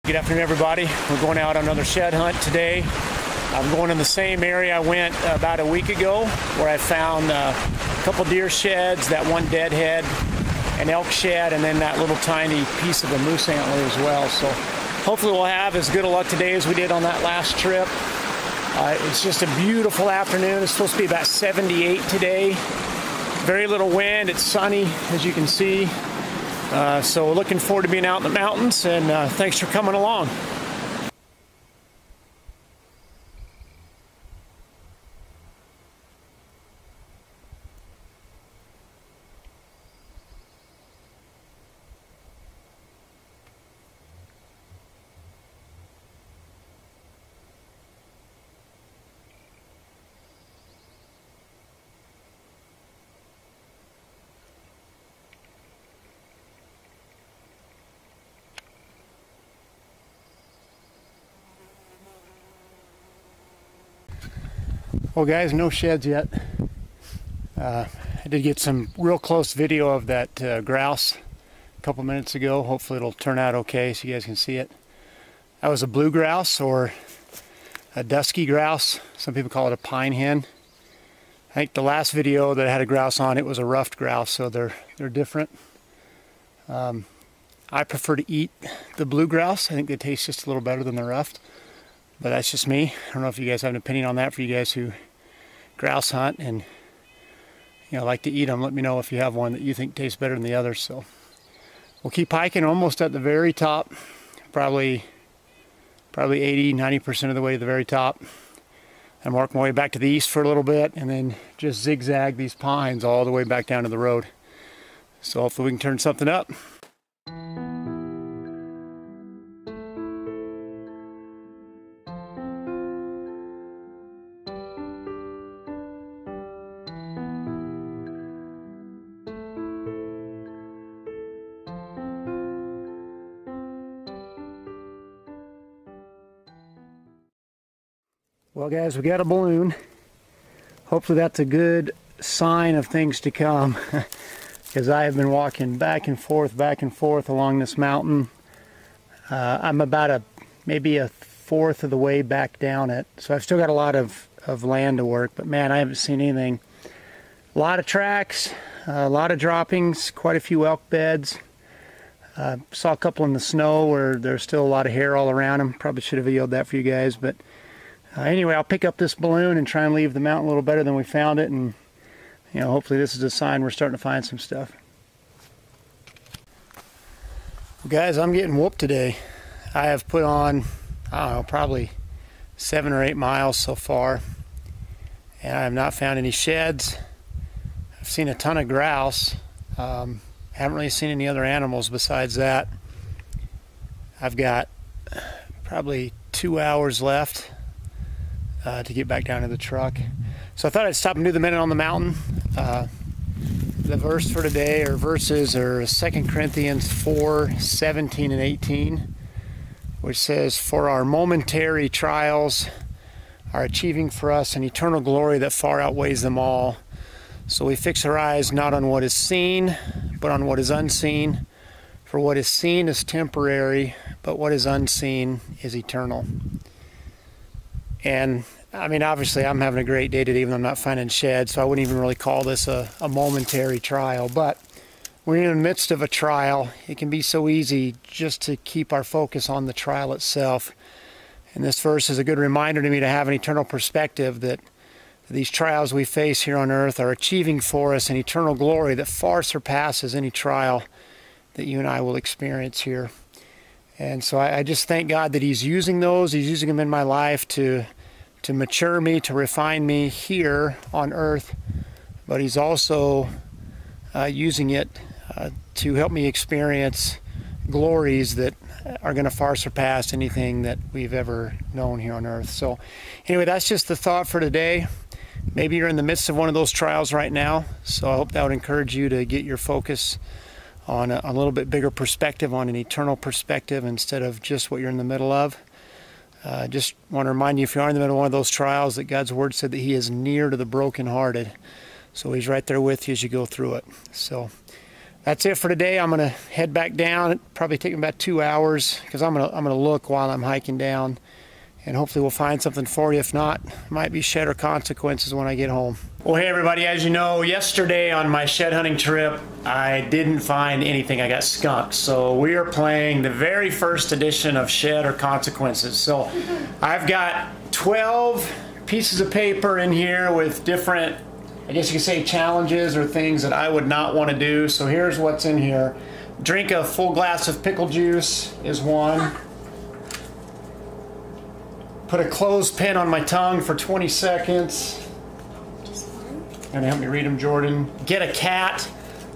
Good afternoon, everybody. We're going out on another shed hunt today. I'm going in the same area I went about a week ago, where I found a couple deer sheds, that one deadhead, an elk shed, and then that little tiny piece of a moose antler as well. So hopefully we'll have as good a luck today as we did on that last trip. It's just a beautiful afternoon. It's supposed to be about 78 today. Very little wind. It's sunny, as you can see. So looking forward to being out in the mountains, and thanks for coming along. Well guys, no sheds yet. I did get some real close video of that grouse a couple minutes ago. Hopefully it'll turn out okay so you guys can see it. That was a blue grouse, or a dusky grouse. Some people call it a pine hen. I think the last video that I had a grouse on, it was a ruffed grouse, so they're different. I prefer to eat the blue grouse. I think they taste just a little better than the ruffed. But that's just me. I don't know if you guys have an opinion on that, for you guys who grouse hunt and like to eat them. Let me know if you have one that you think tastes better than the others. So we'll keep hiking almost at the very top, probably 80-90% of the way to the very top, and work my way back to the east for a little bit, and then just zigzag these pines all the way back down to the road. So hopefully we can turn something up. Well guys, we got a balloon. Hopefully that's a good sign of things to come, because I have been walking back and forth along this mountain. I'm about maybe a fourth of the way back down it, so I've still got a lot of land to work, but man, I haven't seen anything. A lot of tracks, a lot of droppings, quite a few elk beds. Saw a couple in the snow where there's still a lot of hair all around them. Probably should have videoed that for you guys, but anyway, I'll pick up this balloon and try and leave the mountain a little better than we found it, and hopefully this is a sign we're starting to find some stuff. Well, guys, I'm getting whooped today. I have put on, I don't know, probably 7 or 8 miles so far, and I have not found any sheds. I've seen a ton of grouse. Haven't really seen any other animals besides that. I've got probably 2 hours left to get back down to the truck. So I thought I'd stop and do the Minute on the Mountain. The verse for today, or verses, are 2 Corinthians 4:17 and 18, which says, "For our momentary trials are achieving for us an eternal glory that far outweighs them all. So we fix our eyes not on what is seen, but on what is unseen. For what is seen is temporary, but what is unseen is eternal." And I mean, obviously I'm having a great day today, even though I'm not finding sheds, so I wouldn't even really call this a momentary trial. But when you're in the midst of a trial, it can be so easy just to keep our focus on the trial itself. And this verse is a good reminder to me to have an eternal perspective, that these trials we face here on earth are achieving for us an eternal glory that far surpasses any trial that you and I will experience here. And so I just thank God that He's using those. He's using them in my life to mature me, to refine me here on earth. But He's also using it to help me experience glories that are going to far surpass anything that we've ever known here on earth. So anyway, that's just the thought for today. Maybe you're in the midst of one of those trials right now, so I hope that would encourage you to get your focus on a little bit bigger perspective, on an eternal perspective, instead of just what you're in the middle of. Just want to remind you, if you are in the middle of one of those trials, that God's Word said that He is near to the brokenhearted. So He's right there with you as you go through it. So That's it for today. I'm gonna head back down. It'll probably take me about 2 hours because I'm gonna look while I'm hiking down, and hopefully we'll find something for you. If not, it might be shed or consequences when I get home. Well, hey everybody, as you know, yesterday on my shed hunting trip, I didn't find anything. I got skunked. So we are playing the very first edition of Shed or Consequences. So I've got 12 pieces of paper in here with different, I guess you could say, challenges or things that I would not want to do. So here's what's in here. Drink a full glass of pickle juice is one. Put a clothespin on my tongue for 20 seconds. Gonna help me read them, Jordan. Get a cat.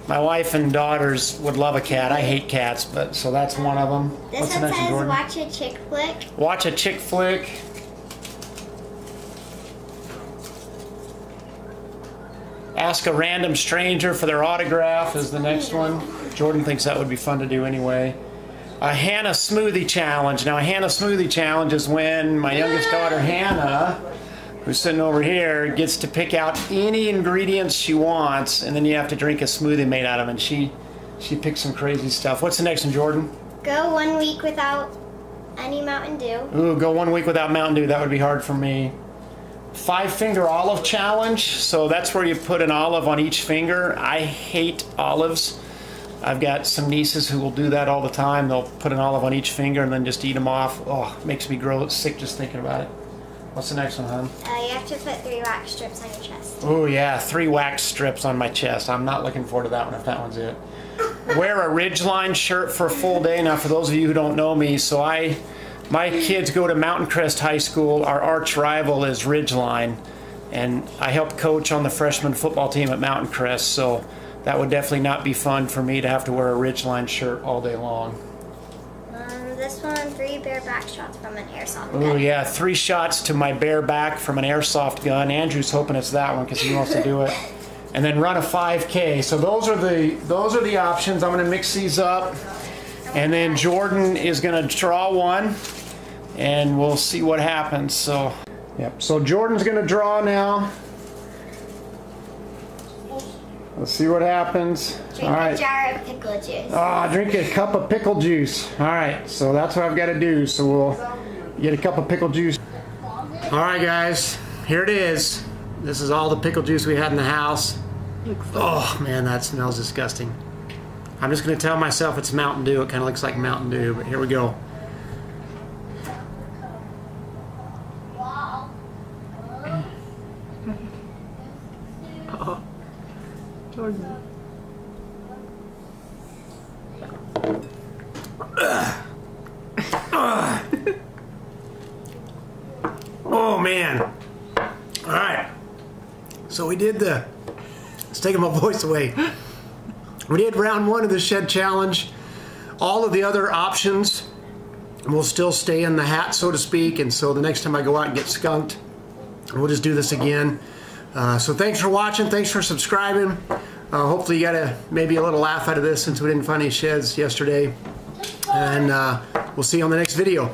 My wife and daughters would love a cat. I hate cats, but so that's one of them. This What's one the next says one, Jordan? watch a chick flick. Watch a chick flick. Ask a random stranger for their autograph is the next one. Jordan thinks that would be fun to do anyway. A Hannah smoothie challenge. Now a Hannah smoothie challenge is when my youngest daughter Hannah, who's sitting over here, gets to pick out any ingredients she wants, and then you have to drink a smoothie made out of them. And she picks some crazy stuff. What's the next one, Jordan? Go 1 week without any Mountain Dew. Ooh, go 1 week without Mountain Dew. That would be hard for me. 5-finger olive challenge. So that's where you put an olive on each finger. I hate olives. I've got some nieces who will do that all the time. They'll put an olive on each finger and then just eat them off. Oh, it makes me sick just thinking about it. What's the next one, hon? You have to put 3 wax strips on your chest. Oh yeah, 3 wax strips on my chest. I'm not looking forward to that one if that one's it. Wear a Ridgeline shirt for a full day. Now for those of you who don't know me, so my kids go to Mountain Crest High School. Our arch rival is Ridgeline, and I help coach on the freshman football team at Mountain Crest, so that would definitely not be fun for me to have to wear a Ridgeline shirt all day long. This one, 3 bare back shots from an airsoft gun. Oh yeah, 3 shots to my bare back from an airsoft gun. Andrew's hoping it's that one because he wants to do it. And then run a 5K. So those are the options. I'm going to mix these up, and then Jordan is going to draw one, and we'll see what happens. So, yep. So Jordan's going to draw now. Let's see what happens. Drink a jar of pickle juice. Drink a cup of pickle juice. All right, so that's what I've got to do. So we'll get a cup of pickle juice. All right, guys, here it is. This is all the pickle juice we had in the house. Oh man, that smells disgusting. I'm just going to tell myself it's Mountain Dew. It kind of looks like Mountain Dew, but here we go. Jordan. Oh man. All right. So we did it's taking my voice away. We did round 1 of the shed challenge. All of the other options will still stay in the hat, so to speak, and so the next time I go out and get skunked, we'll just do this again. So thanks for watching, thanks for subscribing. Hopefully you got maybe a little laugh out of this since we didn't find any sheds yesterday. And we'll see you on the next video.